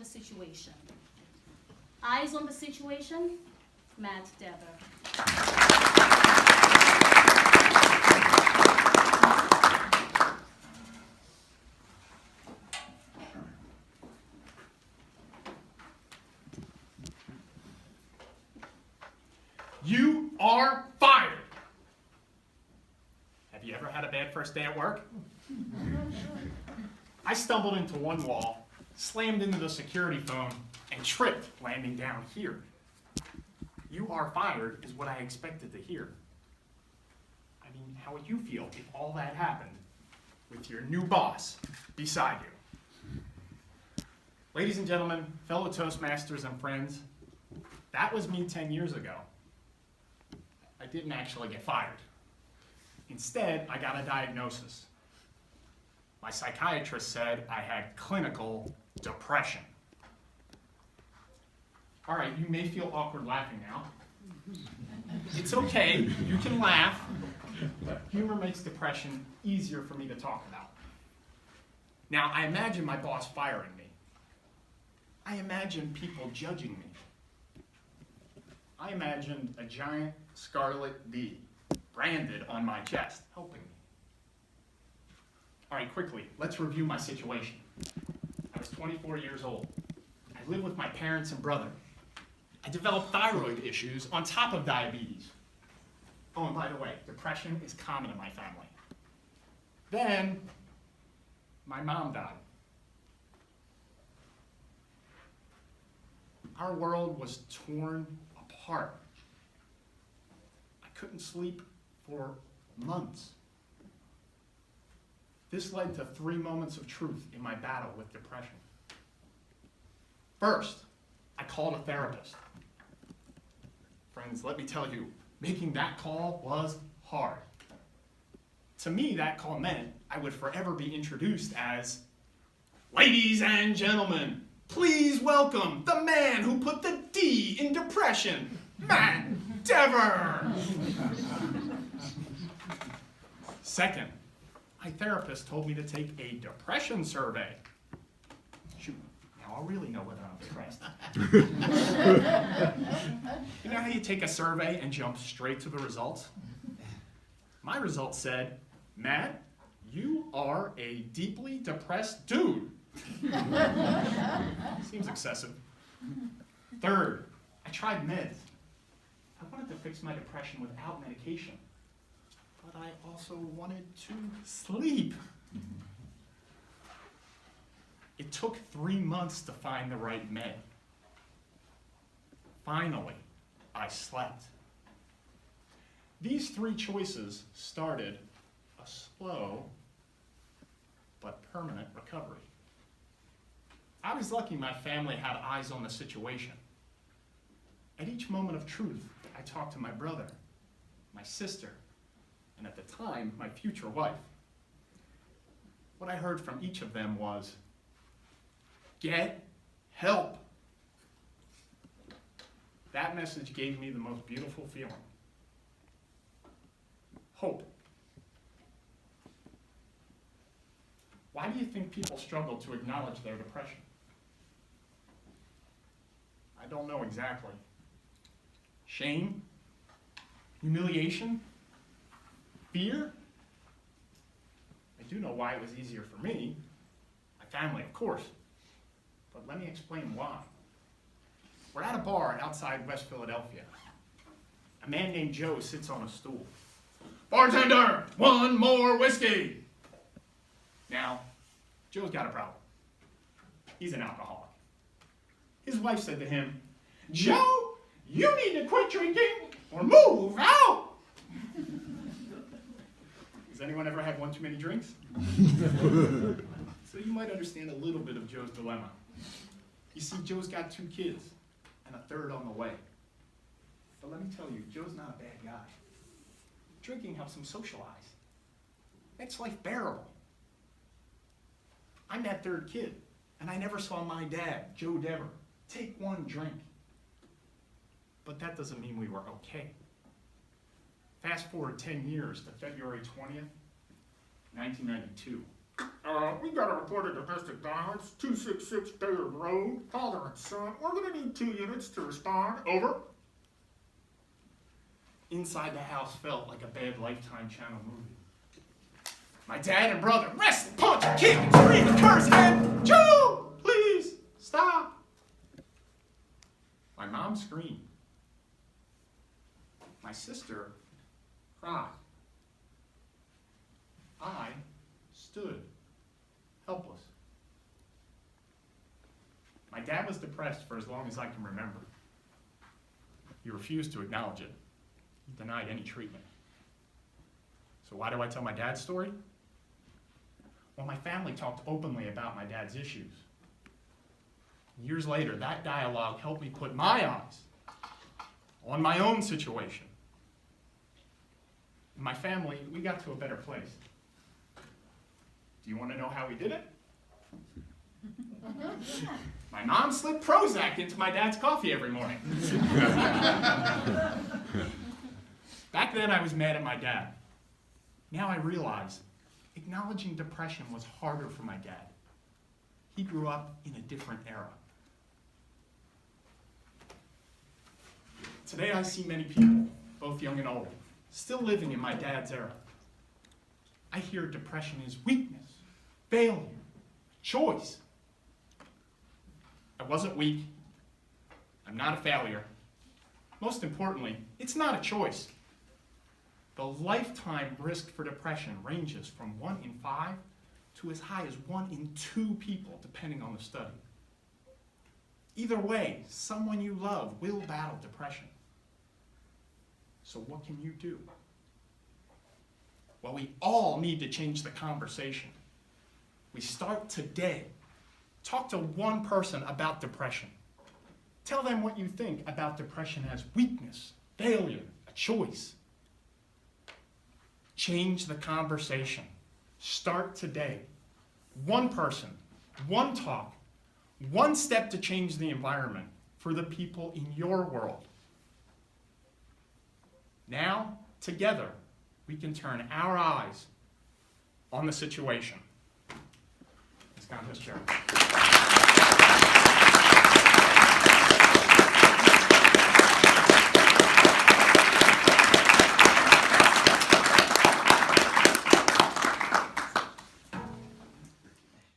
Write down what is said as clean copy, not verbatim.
the situation. Eyes on the situation, Matt Dever. You are fired! Have you ever had a bad first day at work? I stumbled into one wall, slammed into the security phone, and tripped, landing down here. You are fired is what I expected to hear. I mean, how would you feel if all that happened with your new boss beside you? Ladies and gentlemen, fellow Toastmasters and friends, that was me 10 years ago. I didn't actually get fired. Instead, I got a diagnosis. My psychiatrist said I had clinical depression. All right, you may feel awkward laughing now. It's okay, you can laugh. Humor makes depression easier for me to talk about. Now, I imagine my boss firing me. I imagine people judging me. I imagined a giant scarlet bee branded on my chest, helping me. All right, quickly, let's review my situation. I was 24 years old. I lived with my parents and brother. I developed thyroid issues on top of diabetes. Oh, and by the way, depression is common in my family. Then, my mom died. Our world was torn apart. I couldn't sleep for months. This led to 3 moments of truth in my battle with depression. First, I called a therapist. Friends, let me tell you, making that call was hard. To me, that call meant I would forever be introduced as, ladies and gentlemen, please welcome the man who put the D in depression, Matt Dever. Second, my therapist told me to take a depression survey. Shoot, now I'll really know whether I'm depressed. You know how you take a survey and jump straight to the results? My results said, Matt, you are a deeply depressed dude. Seems excessive. Third, I tried meds. I wanted to fix my depression without medication, but I also wanted to sleep. It took 3 months to find the right med. Finally, I slept. These 3 choices started a slow but permanent recovery. I was lucky my family had eyes on the situation. At each moment of truth, I talked to my brother, my sister, and at the time, my future wife. What I heard from each of them was, get help. That message gave me the most beautiful feeling. Hope. Why do you think people struggle to acknowledge their depression? I don't know exactly. Shame? Humiliation? Fear? I do know why it was easier for me. My family, of course. But let me explain why. We're at a bar outside West Philadelphia. A man named Joe sits on a stool. Bartender, 1 more whiskey! Now, Joe's got a problem. He's an alcoholic. His wife said to him, Joe, you need to quit drinking or move out! Has anyone ever had one too many drinks? So you might understand a little bit of Joe's dilemma. You see, Joe's got 2 kids and a 3rd on the way. But let me tell you, Joe's not a bad guy. Drinking helps him socialize. Makes life bearable. I'm that 3rd kid, and I never saw my dad, Joe Dever, take 1 drink. But that doesn't mean we were okay. Fast forward 10 years to February 20th, 1992. We got a report of domestic violence, 266 Bayard Road, father and son. We're going to need 2 units to respond. Over. Inside the house felt like a bad Lifetime channel movie. My dad and brother wrestled, punch, kick, scream, curse, and Joe, please stop. My mom screamed. My sister cried. I stood helpless. My dad was depressed for as long as I can remember. He refused to acknowledge it. He denied any treatment. So why do I tell my dad's story? Well, my family talked openly about my dad's issues. Years later, that dialogue helped me put my eyes on my own situation. In my family, we got to a better place. Do you want to know how we did it? My mom slipped Prozac into my dad's coffee every morning. Back then, I was mad at my dad. Now I realize acknowledging depression was harder for my dad. He grew up in a different era. Today, I see many people, both young and old, still living in my dad's era. I hear depression is weakness, failure, choice. I wasn't weak. I'm not a failure. Most importantly, it's not a choice. The lifetime risk for depression ranges from 1 in 5 to as high as 1 in 2 people, depending on the study. Either way, someone you love will battle depression. So what can you do? Well, we all need to change the conversation. We start today. Talk to one person about depression. Tell them what you think about depression as weakness, failure, a choice. Change the conversation. Start today. One person, one talk, one step to change the environment for the people in your world. Now, together, we can turn our eyes on the situation. Let's count this chair.